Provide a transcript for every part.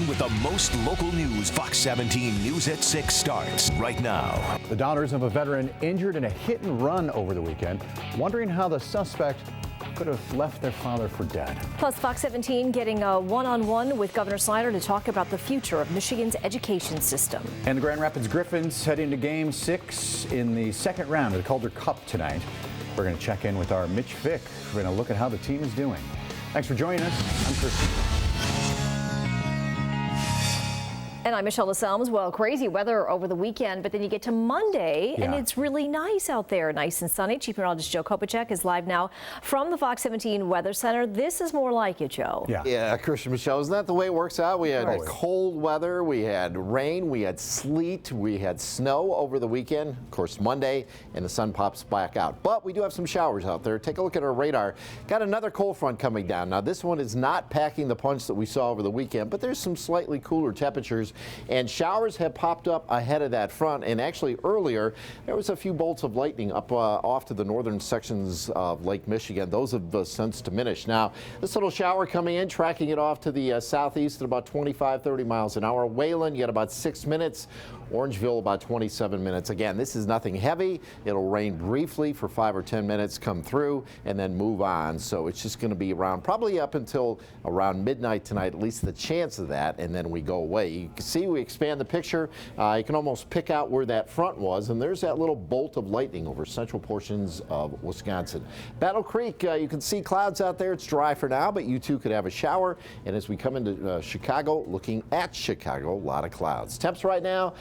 with the most local news. Fox 17 News at 6 starts right now. The daughters of a veteran injured in a hit and run over the weekend, wondering how the suspect could have left their father for dead. Plus, Fox 17 getting a one-on-one with Governor Snyder to talk about the future of Michigan's education system. And the Grand Rapids Griffins head into Game 6 in the second round of the Calder Cup tonight. We're going to check in with our Mitch Vick. We're going to look at how the team is doing. Thanks for joining us. I'm Chris. And I'm Michelle DeSalms. Well, crazy weather over the weekend, but then you get to Monday and it's really nice out there, nice and sunny. Chief Meteorologist Joe Kopacek is live now from the Fox 17 Weather Center. This is more like it, Joe. Yeah, Christian, Michelle, isn't that the way it works out? We had cold weather, we had rain, we had sleet, we had snow over the weekend. Of course, Monday, and the sun pops back out. But we do have some showers out there. Take a look at our radar. Got another cold front coming down. Now, this one is not packing the punch that we saw over the weekend, but there's some slightly cooler temperatures. And showers have popped up ahead of that front. And actually earlier, there was a few bolts of lightning up off to the northern sections of Lake Michigan. Those have since diminished. Now, this little shower coming in, tracking it off to the southeast at about 25-30 miles an hour. Wayland, you got about 6 minutes. Orangeville, about 27 minutes. Again, this is nothing heavy. It'll rain briefly for 5 or 10 minutes, come through, and then move on. So it's just going to be around probably up until around midnight tonight, at least the chance of that, and then we go away. You can see we expand the picture. You can almost pick out where that front was, and there's that little bolt of lightning over central portions of Wisconsin. Battle Creek, you can see clouds out there. It's dry for now, but you too could have a shower. And as we come into Chicago, looking at Chicago, a lot of clouds. Temps right now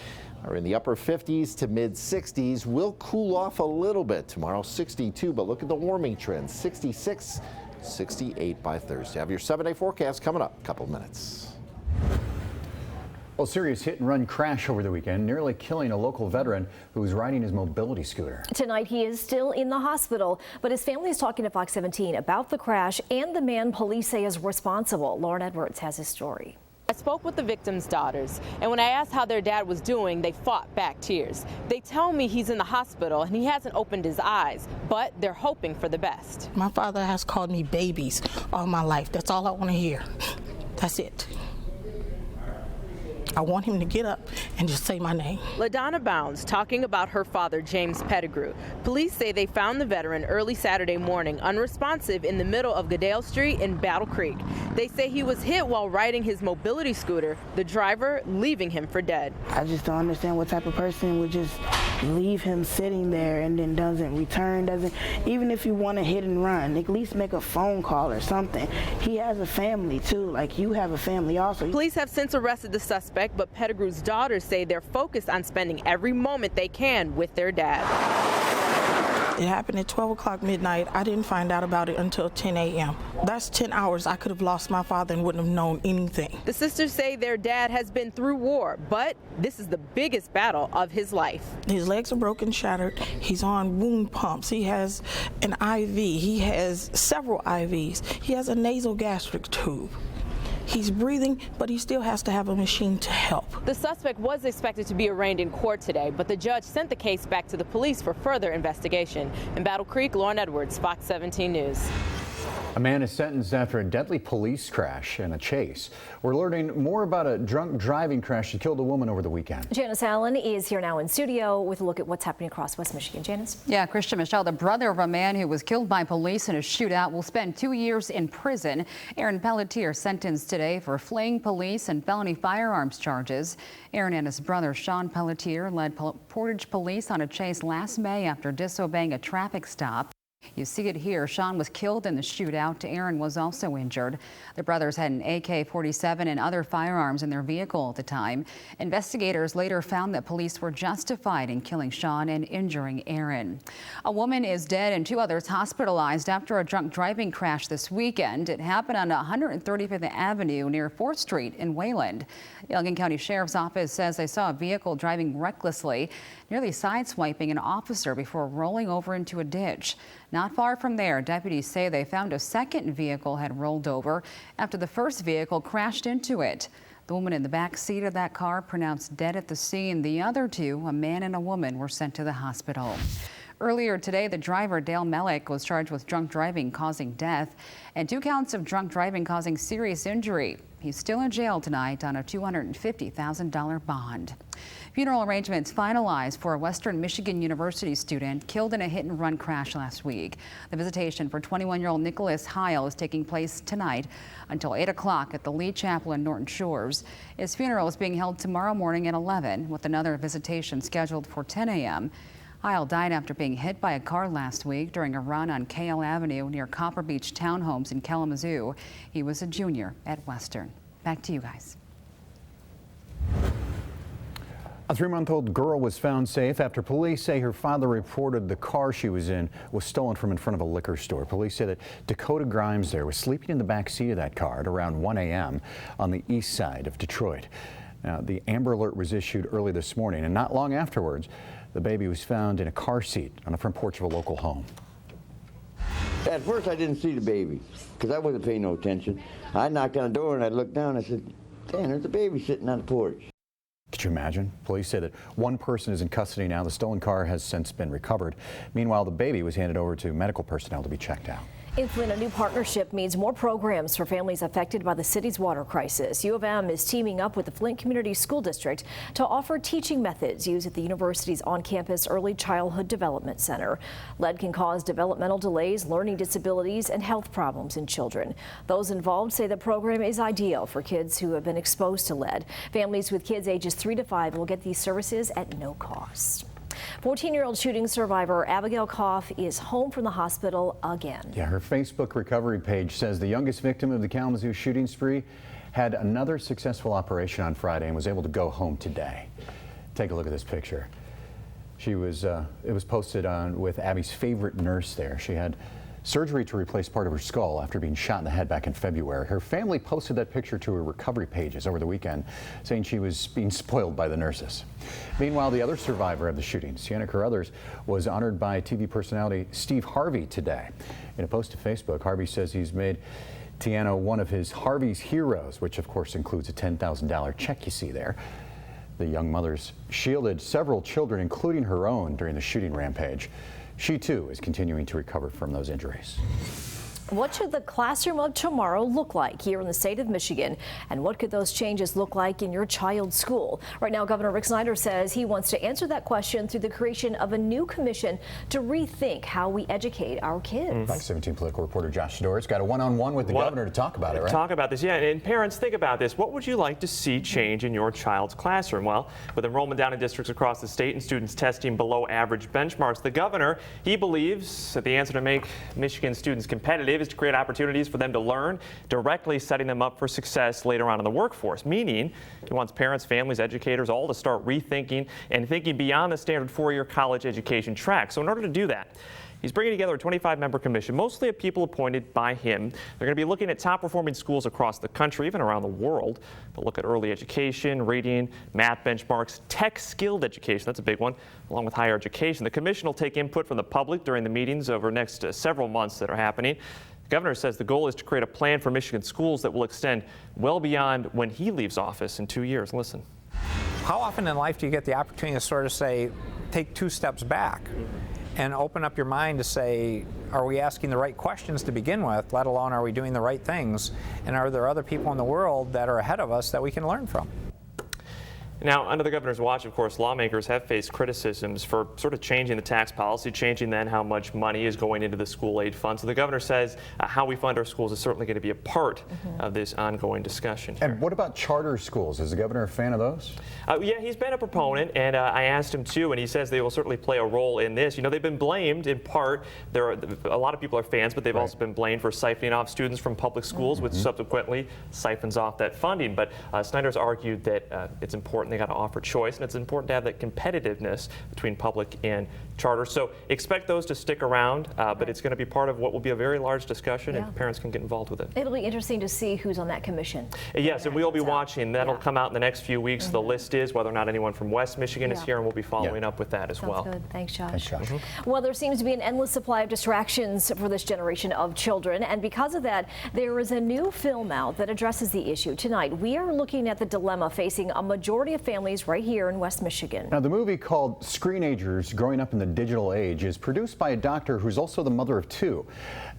are in the upper 50s to mid 60s. Will cool off a little bit tomorrow, 62, but look at the warming trend, 66, 68 by Thursday. Have your 7-day forecast coming up in a couple of minutes. Well, serious hit and run crash over the weekend, nearly killing a local veteran who was riding his mobility scooter. Tonight, he is still in the hospital, but his family is talking to Fox 17 about the crash and the man police say is responsible. Lauren Edwards has his story. I spoke with the victim's daughters, and when I asked how their dad was doing, they fought back tears. They tell me he's in the hospital and he hasn't opened his eyes, but they're hoping for the best. My father has called me babies all my life. That's all I want to hear. That's it. I want him to get up and just say my name. LaDonna Bounds talking about her father, James Pettigrew. Police say they found the veteran early Saturday morning unresponsive in the middle of Goodale Street in Battle Creek. They say he was hit while riding his mobility scooter, the driver leaving him for dead. I just don't understand what type of person would just leave him sitting there and then doesn't return, even if you want to hit and run, at least make a phone call or something. He has a family too, like you have a family also. Police have since arrested the suspect, but Pettigrew's daughters say they're focused on spending every moment they can with their dad. It happened at 12 o'clock midnight. I didn't find out about it until 10 a.m. That's 10 hours I could have lost my father and wouldn't have known anything. The sisters say their dad has been through war, but this is the biggest battle of his life. His legs are broken, shattered. He's on wound pumps. He has an IV. He has several IVs. He has a nasal gastric tube. He's breathing, but he still has to have a machine to help. The suspect was expected to be arraigned in court today, but the judge sent the case back to the police for further investigation. In Battle Creek, Lauren Edwards, Fox 17 News. A man is sentenced after a deadly police crash and a chase. We're learning more about a drunk driving crash that killed a woman over the weekend. Janice Allen is here now in studio with a look at what's happening across West Michigan. Janice? Yeah, Christian, Michelle, the brother of a man who was killed by police in a shootout will spend 2 years in prison. Aaron Pelletier sentenced today for fleeing police and felony firearms charges. Aaron and his brother Sean Pelletier led Portage Police on a chase last May after disobeying a traffic stop. You see it here. Sean was killed in the shootout. Aaron was also injured. The brothers had an AK-47 and other firearms in their vehicle at the time. Investigators later found that police were justified in killing Sean and injuring Aaron. A woman is dead and 2 others hospitalized after a drunk driving crash this weekend. It happened on 135th Avenue near 4th Street in Wayland. The Elgin County Sheriff's Office says they saw a vehicle driving recklessly, nearly sideswiping an officer before rolling over into a ditch. Not far from there, deputies say they found a second vehicle had rolled over after the first vehicle crashed into it. The woman in the back seat of that car pronounced dead at the scene. The other 2, a man and a woman, were sent to the hospital. Earlier today, the driver, Dale Mellick, was charged with drunk driving causing death and 2 counts of drunk driving causing serious injury. He's still in jail tonight on a $250,000 bond. Funeral arrangements finalized for a Western Michigan University student killed in a hit-and-run crash last week. The visitation for 21-year-old Nicholas Heil is taking place tonight until 8 o'clock at the Lee Chapel in Norton Shores. His funeral is being held tomorrow morning at 11, with another visitation scheduled for 10 a.m. Heil died after being hit by a car last week during a run on KL Avenue near Copper Beach Townhomes in Kalamazoo. He was a junior at Western. Back to you guys. A 3-month-old girl was found safe after police say her father reported the car she was in was stolen from in front of a liquor store. Police say that Dakota Grimes there was sleeping in the back seat of that car at around 1 a.m. on the east side of Detroit. Now, the Amber Alert was issued early this morning, and not long afterwards, the baby was found in a car seat on the front porch of a local home. At first, I didn't see the baby because I wasn't paying no attention. I knocked on the door and I looked down and I said, "Damn, there's a baby sitting on the porch." Could you imagine? Police say that one person is in custody now. The stolen car has since been recovered. Meanwhile, the baby was handed over to medical personnel to be checked out. In Flint, a new partnership means more programs for families affected by the city's water crisis. U of M is teaming up with the Flint Community School District to offer teaching methods used at the university's on-campus Early Childhood Development Center. Lead can cause developmental delays, learning disabilities, and health problems in children. Those involved say the program is ideal for kids who have been exposed to lead. Families with kids ages 3 to 5 will get these services at no cost. 14-year-old shooting survivor Abigail Koff is home from the hospital again. Yeah, her Facebook recovery page says the youngest victim of the Kalamazoo shooting spree had another successful operation on Friday and was able to go home today. Take a look at this picture. She was, it was posted on with Abby's favorite nurse there. She had surgery to replace part of her skull after being shot in the head back in February. Her family posted that picture to her recovery pages over the weekend, saying she was being spoiled by the nurses. Meanwhile, the other survivor of the shooting, Sienna Carruthers, was honored by TV personality Steve Harvey today. In a post to Facebook, Harvey says he's made Tiana one of his Harvey's heroes, which of course includes a $10,000 check you see there. The young mother's shielded several children, including her own, during the shooting rampage. She, too, is continuing to recover from those injuries. What should the classroom of tomorrow look like here in the state of Michigan? And what could those changes look like in your child's school? Right now, Governor Rick Snyder says he wants to answer that question through the creation of a new commission to rethink how we educate our kids. Fox 17 political reporter Josh Shador's got a one-on-one with the governor to talk about it, right? Talk about this, yeah. And parents, think about this. What would you like to see change in your child's classroom? Well, with enrollment down in districts across the state and students testing below average benchmarks, the governor, he believes that the answer to make Michigan students competitive is to create opportunities for them to learn, directly setting them up for success later on in the workforce. Meaning, he wants parents, families, educators all to start rethinking and thinking beyond the standard 4-year college education track. So in order to do that, he's bringing together a 25-member commission, mostly of people appointed by him. They're going to be looking at top-performing schools across the country, even around the world. They'll look at early education, reading, math benchmarks, tech-skilled education. That's a big one, along with higher education. The commission will take input from the public during the meetings over the next several months that are happening. The governor says the goal is to create a plan for Michigan schools that will extend well beyond when he leaves office in 2 years. Listen. How often in life do you get the opportunity to sort of say, take 2 steps back and open up your mind to say, are we asking the right questions to begin with, let alone are we doing the right things? And are there other people in the world that are ahead of us that we can learn from? Now, under the governor's watch, of course, lawmakers have faced criticisms for sort of changing the tax policy, changing then how much money is going into the school aid fund. So the governor says how we fund our schools is certainly going to be a part of this ongoing discussion here. And what about charter schools? Is the governor a fan of those? Yeah, he's been a proponent, and I asked him too, and he says they will certainly play a role in this. You know, they've been blamed in part. There are a lot of people are fans, but they've also been blamed for siphoning off students from public schools, which subsequently siphons off that funding. But Snyder's argued that it's important. They got to offer choice, and it's important to have that competitiveness between public and charter. So expect those to stick around, but it's going to be part of what will be a very large discussion, and parents can get involved with it. It'll be interesting to see who's on that commission. Yes, and we'll be watching. That'll come out in the next few weeks. The list is whether or not anyone from West Michigan is here, and we'll be following up with that as well. Good. Thanks, Josh. Thanks, Josh. Well, there seems to be an endless supply of distractions for this generation of children, and because of that, there is a new film out that addresses the issue. Tonight, we are looking at the dilemma facing a majority of families right here in West Michigan. Now, the movie called Screenagers, Growing Up in the Digital Age is produced by a doctor who's also the mother of two.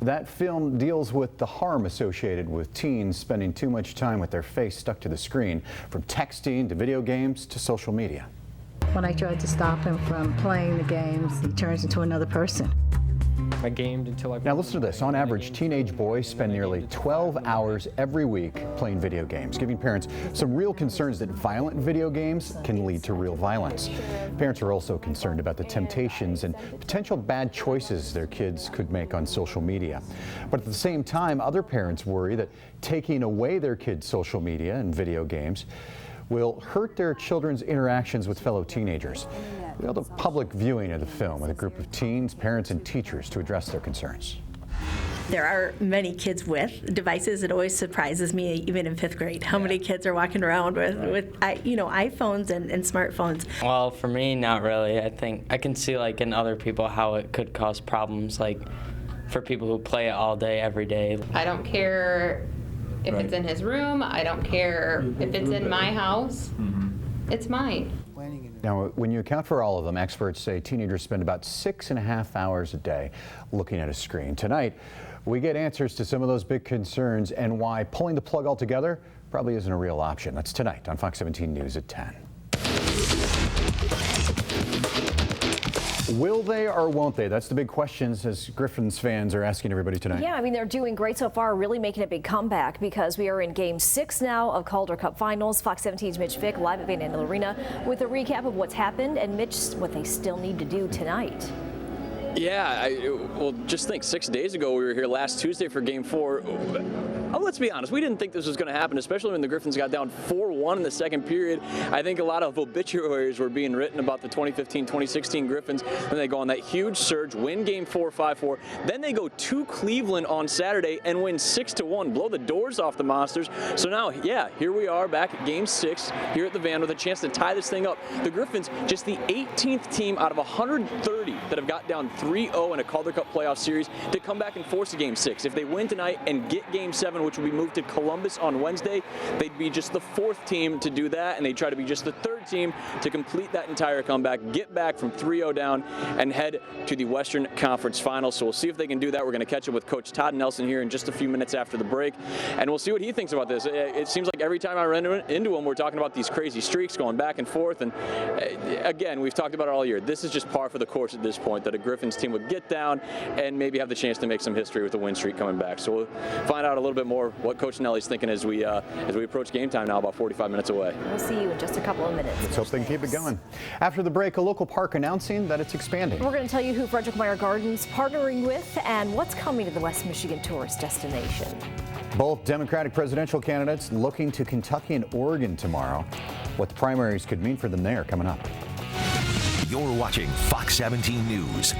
That film deals with the harm associated with teens spending too much time with their face stuck to the screen, from texting to video games to social media. When I tried to stop him from playing the games, he turns into another person. I gamed until I... Now listen to this. On average, teenage boys spend nearly 12 hours every week playing video games, giving parents some real concerns that violent video games can lead to real violence. Parents are also concerned about the temptations and potential bad choices their kids could make on social media. But at the same time, other parents worry that taking away their kids' social media and video games will hurt their children's interactions with fellow teenagers. We held a public viewing of the film with a group of teens, parents, and teachers to address their concerns. There are many kids with devices. It always surprises me, even in 5th grade, how many kids are walking around with iPhones and smartphones. Well, for me, not really. I think I can see, like, in other people how it could cause problems, like for people who play it all day, every day. I don't care if it's in his room. I don't care if it's in my house. It's mine. Now, when you account for all of them, experts say teenagers spend about 6.5 hours a day looking at a screen. Tonight, we get answers to some of those big concerns and why pulling the plug altogether probably isn't a real option. That's tonight on Fox 17 News at 10. Will they or won't they? That's the big questions as Griffins fans are asking everybody tonight. Yeah, I mean, they're doing great so far, really making a big comeback because we are in Game 6 now of Calder Cup Finals. Fox 17's Mitch Vick live at Van Andel Arena with a recap of what's happened and, Mitch, what they still need to do tonight. Yeah, well, just think 6 days ago we were here last Tuesday for Game 4. Oh, let's be honest, we didn't think this was going to happen, especially when the Griffins got down 4-1 in the second period. I think a lot of obituaries were being written about the 2015-2016 Griffins. Then they go on that huge surge, win Game 4, 5-4. Then they go to Cleveland on Saturday and win 6-1, blow the doors off the Monsters. So now, yeah, here we are back at Game 6 here at the Van with a chance to tie this thing up. The Griffins, just the 18th team out of 130 that have got down 3-0 in a Calder Cup playoff series to come back and force a Game 6. If they win tonight and get Game 7, which will be moved to Columbus on Wednesday, they'd be just the 4th team to do that, and they'd try to be just the 3rd team to complete that entire comeback, get back from 3-0 down, and head to the Western Conference Finals. So we'll see if they can do that. We're going to catch up with Coach Todd Nelson here in just a few minutes after the break, and we'll see what he thinks about this. It seems like every time I run into him, we're talking about these crazy streaks going back and forth, and again, we've talked about it all year. This is just par for the course at this point, that a Griffins team would get down and maybe have the chance to make some history with the win streak coming back. So we'll find out a little bit more what Coach Nelly's thinking as we approach game time now, about 45 minutes away. We'll see you in just a couple of minutes. Let's hope they can keep it going. After the break, a local park announcing that it's expanding. We're going to tell you who Frederick Meyer Gardens partnering with and what's coming to the West Michigan tourist destination. Both Democratic presidential candidates looking to Kentucky and Oregon tomorrow. What the primaries could mean for them there coming up. You're watching Fox 17 News.